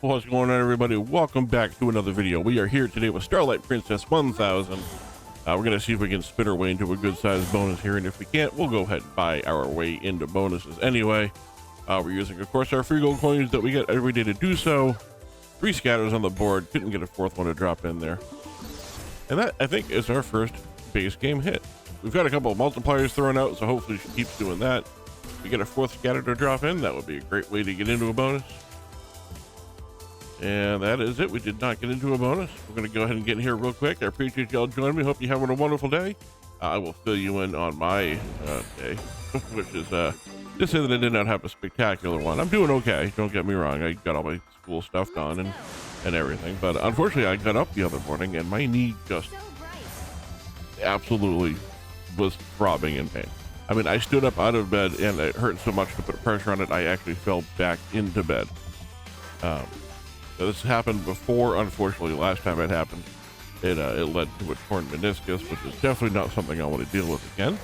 What's going on, everybody? Welcome back to another video. We are here today with Starlight Princess 1000. We're going to see if we can spit our way into a good-sized bonus here, and if we can't, we'll go ahead and buy our way into bonuses anyway. We're using, of course, our free gold coins that we get every day to do so. 3 scatters on the board. Couldn't get a 4th one to drop in there. And that, I think, is our first base game hit. We've got a couple of multipliers thrown out, so hopefully she keeps doing that. If we get a 4th scatter to drop in, that would be a great way to get into a bonus. And that is it. We did not get into a bonus. We're going to go ahead and get in here real quick. I appreciate y'all joining me. Hope you're having a wonderful day. I will fill you in on my day, which is just say that I did not have a spectacular one. I'm doing okay. Don't get me wrong. I got all my school stuff done and everything. But unfortunately, I got up the other morning and my knee just absolutely was throbbing in pain. I mean, I stood up out of bed and it hurt so much to put pressure on it, I actually fell back into bed. This happened before, unfortunately. Last time it happened, it led to a torn meniscus, which is definitely not something I want to deal with again.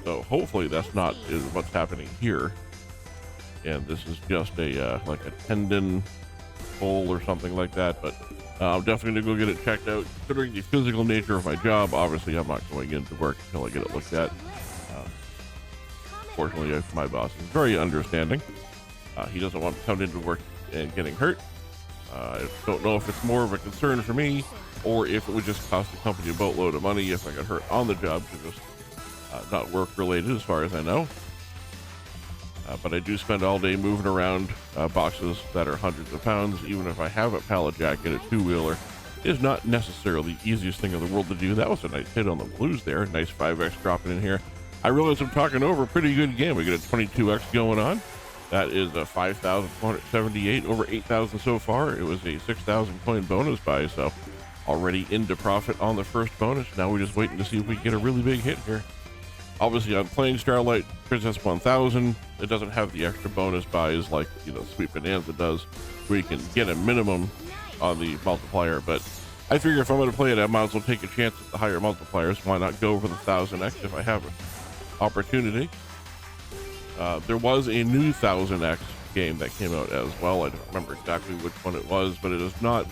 So hopefully that's not what's happening here, and this is just a like a tendon pull or something like that. But I'm definitely gonna go get it checked out. Considering the physical nature of my job, obviously I'm not going into work until I get it looked at. Fortunately, my boss is very understanding. He doesn't want to come into work and getting hurt. I don't know if it's more of a concern for me or if it would just cost the company a boatload of money if I got hurt on the job, because it's not work related as far as I know. But I do spend all day moving around boxes that are hundreds of pounds. Even if I have a pallet jack in a 2-wheeler, is not necessarily the easiest thing in the world to do. That was a nice hit on the blues there. Nice 5x dropping in here. I realize I'm talking over a pretty good game. We got a 22x going on. That is a 5,478, over 8,000 so far. It was a 6,000 coin bonus buy, so already into profit on the first bonus. Now we're just waiting to see if we get a really big hit here. Obviously, I'm playing Starlight Princess 1000. It doesn't have the extra bonus buys like, you know, Sweet Bonanza does, where you can get a minimum on the multiplier. But I figure if I'm going to play it, I might as well take a chance at the higher multipliers. Why not go for the 1000x if I have an opportunity? There was a new 1000x game that came out as well. I don't remember exactly which one it was, but it is not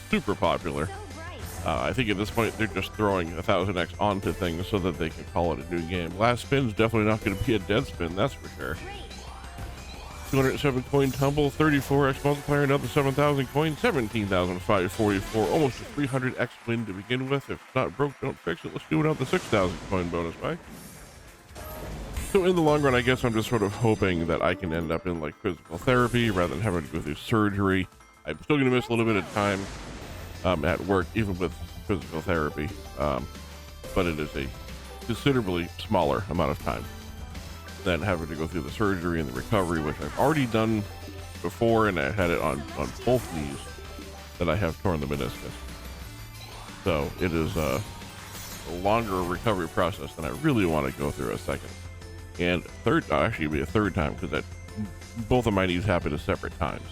super popular. I think at this point they're just throwing 1000x onto things so that they can call it a new game. Last spin's definitely not going to be a dead spin, that's for sure. 207 coin tumble, 34x multiplier, another 7,000 coins, 17,544, almost a 300x win to begin with. If it's not broke, don't fix it. Let's do it out the 6,000 coin bonus buy. So in the long run, I guess I'm just sort of hoping that I can end up in like physical therapy rather than having to go through surgery. I'm still going to miss a little bit of time at work, even with physical therapy. But it is a considerably smaller amount of time than having to go through the surgery and the recovery, which I've already done before, and I had it on both knees that I have torn the meniscus. So it is a longer recovery process than I really want to go through a second. And actually it'll be a third time, because both of my knees happened at separate times.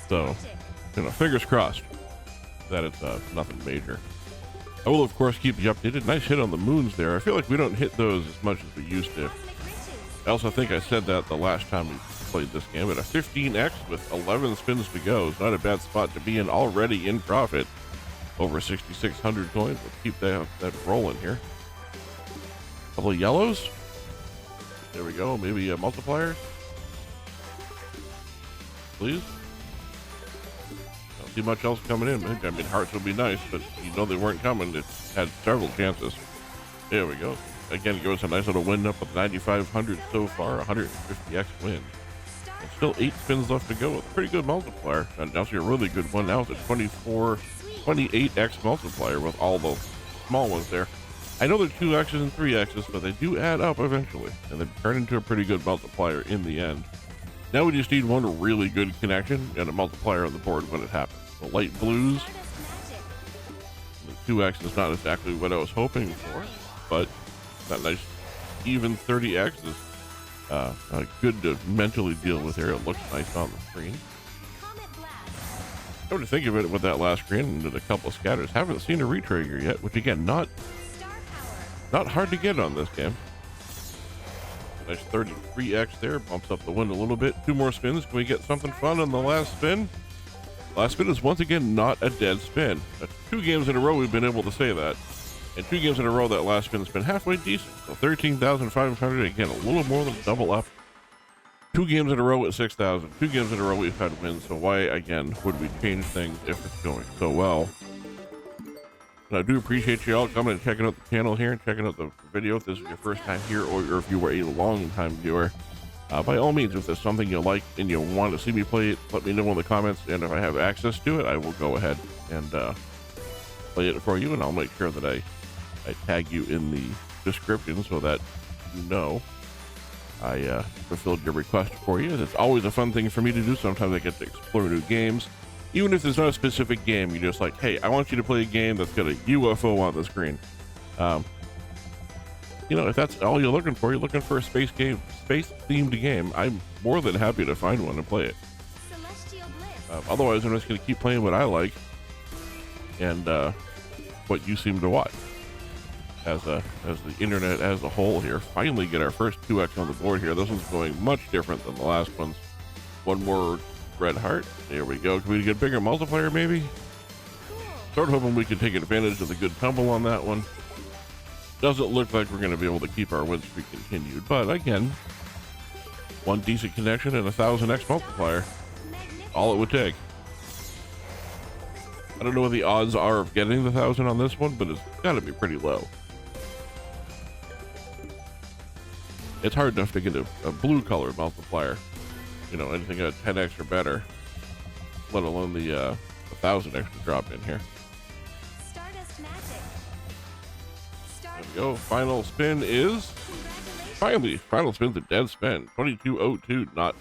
So, you know, fingers crossed that it's nothing major. I will, of course, keep you updated. Nice hit on the moons there. I feel like we don't hit those as much as we used to. I also think I said that the last time we played this game, but a 15x with 11 spins to go is not a bad spot to be in, already in profit. Over 6,600 coins. Let's keep that rolling here. Couple of yellows. There we go. Maybe a multiplier. Please. Don't see much else coming in. I mean, hearts would be nice, but you know they weren't coming. It had several chances. There we go. Again, it goes a nice little win up with 9,500 so far. 150x win. And still 8 spins left to go with a pretty good multiplier. And now see a really good one. Now it's a 28x multiplier with all the small ones there. I know they're 2x's and 3x's, but they do add up eventually, and they turn into a pretty good multiplier in the end. Now we just need one really good connection and a multiplier on the board when it happens. The light blues, the 2x is not exactly what I was hoping for, but that nice even 30x is good to mentally deal with here. It looks nice on the screen. Come to think of it, with that last screen and a couple of scatters, haven't seen a retrigger yet, which again, not hard to get on this game. Nice 33x there, bumps up the win a little bit. 2 more spins. Can we get something fun on the last spin? Last spin is once again not a dead spin. That's 2 games in a row we've been able to say that. And 2 games in a row that last spin's been halfway decent. So 13,500, again, a little more than double up. 2 games in a row at 6,000. 2 games in a row we've had wins. So why, again, would we change things if it's going so well? And I do appreciate you all coming and checking out the channel here and checking out the video. If this is your first time here or if you were a long time viewer, by all means, if there's something you like and you want to see me play it, let me know in the comments. And if I have access to it, I will go ahead and play it for you. And I'll make sure that I tag you in the description so that you know I fulfilled your request for you. It's always a fun thing for me to do. Sometimes I get to explore new games. Even if there's not a specific game, you're just like, hey, I want you to play a game that's got a UFO on the screen. You know, if that's all you're looking for a space themed game, I'm more than happy to find one and play it. Otherwise, I'm just going to keep playing what I like and what you seem to watch. As the internet as a whole here, finally get our first 2x on the board here. This one's going much different than the last one's. One more red heart. There we go. Can we get a bigger multiplier maybe? Sort of hoping we can take advantage of the good tumble on that one. Doesn't look like we're going to be able to keep our win streak continued, but again, one decent connection and a 1000x multiplier. All it would take. I don't know what the odds are of getting the 1000 on this one, but it's got to be pretty low. It's hard enough to get a blue color multiplier. You know, anything at 10x or better, let alone the 1000 extra drop in here. There we go. Final spin is final spin's a dead spin. 2202, not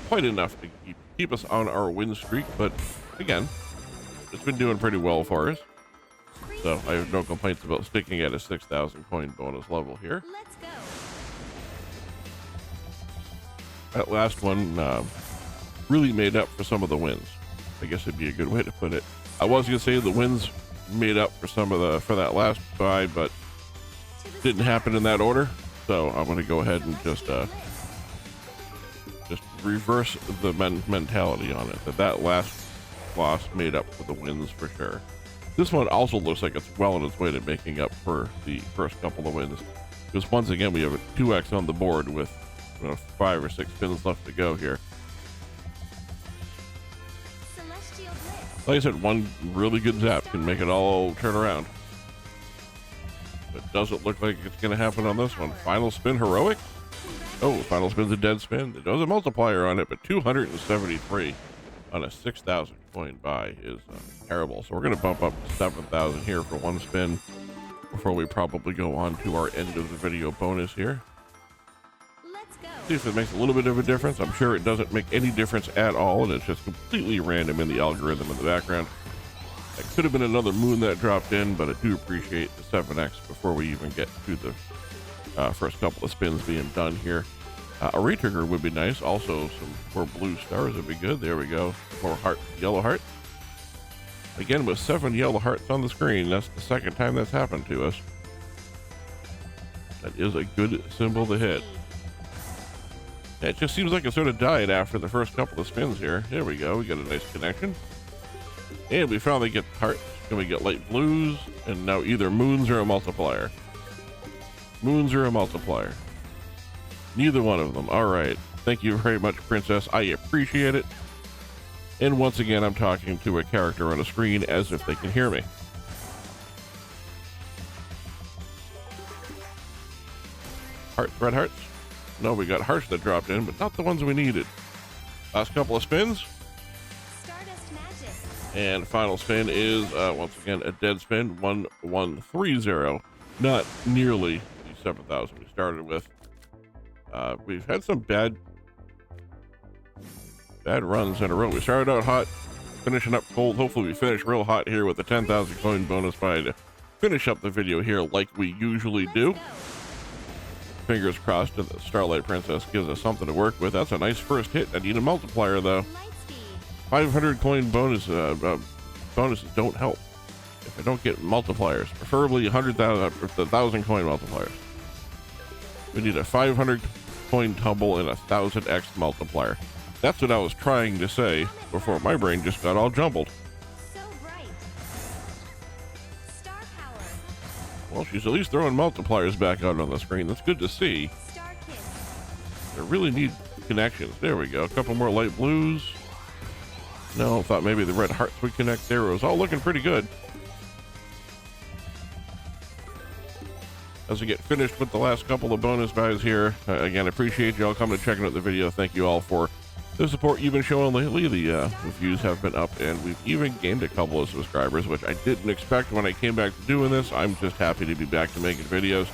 quite enough to keep us on our win streak, but again, it's been doing pretty well for us. So I have no complaints about sticking at a 6,000 coin bonus level here. Let's go. That last one really made up for some of the wins. I guess it'd be a good way to put it. I was gonna say the wins made up for for that last buy, but didn't happen in that order. So I'm gonna go ahead and just reverse the mentality on it. That last loss made up for the wins for sure. This one also looks like it's well on its way to making up for the first couple of wins. Because once again, we have a 2x on the board with 5 or 6 spins left to go here. Like I said, one really good zap can make it all turn around. But doesn't look like it's going to happen on this one. Final spin heroic. Oh, final spin's a dead spin. It does a multiplier on it, but 273 on a 6,000 coin buy is terrible. So we're going to bump up to 7,000 here for one spin before we probably go on to our end of the video bonus here. See if it makes a little bit of a difference. I'm sure it doesn't make any difference at all, and it's just completely random in the algorithm in the background. It could have been another moon that dropped in, but I do appreciate the 7x before we even get to the first couple of spins being done here. A retrigger would be nice. Also, some more blue stars would be good. There we go. More yellow heart. Again, with 7 yellow hearts on the screen, that's the second time that's happened to us. That is a good symbol to hit. It just seems like it sort of died after the first couple of spins here. There we go. We got a nice connection. And we finally get hearts. Then we get light blues. And now either moons or a multiplier. Moons or a multiplier. Neither one of them. All right. Thank you very much, Princess. I appreciate it. And once again, I'm talking to a character on a screen as if they can hear me. Hearts, red hearts. No, we got hearts that dropped in, but not the ones we needed. Last couple of spins. Stardust magic. And final spin is, once again, a dead spin. 1130. Not nearly the 7,000 we started with. We've had some bad runs in a row. We started out hot, finishing up cold. Hopefully we finish real hot here with the 10,000 coin bonus buy to finish up the video here like we usually do. Fingers crossed that the Starlight Princess gives us something to work with. That's a nice first hit. I need a multiplier though. 500 coin bonuses don't help if I don't get multipliers. Preferably 1,000 coin multipliers. We need a 500 coin tumble and 1000x multiplier. That's what I was trying to say before my brain just got all jumbled. So bright. Star power. Well, she's at least throwing multipliers back out on the screen. That's good to see. Star kiss. I really need connections. There we go. A couple more light blues. No, thought maybe the red hearts would connect there. It was all looking pretty good. As we get finished with the last couple of bonus buys here, again, I appreciate you all coming and checking out the video. Thank you all for the support you've been showing lately. The views have been up, and we've even gained a couple of subscribers, which I didn't expect when I came back to doing this. I'm just happy to be back to making videos.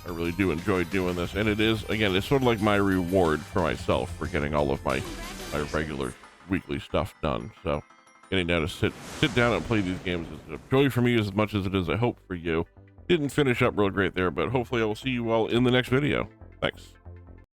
I really do enjoy doing this, and it is, again, it's sort of like my reward for myself for getting all of my regular weekly stuff done. So getting down to sit down and play these games is a joy for me as much as it is a hope for you. Didn't finish up real great there, but hopefully I will see you all in the next video. Thanks.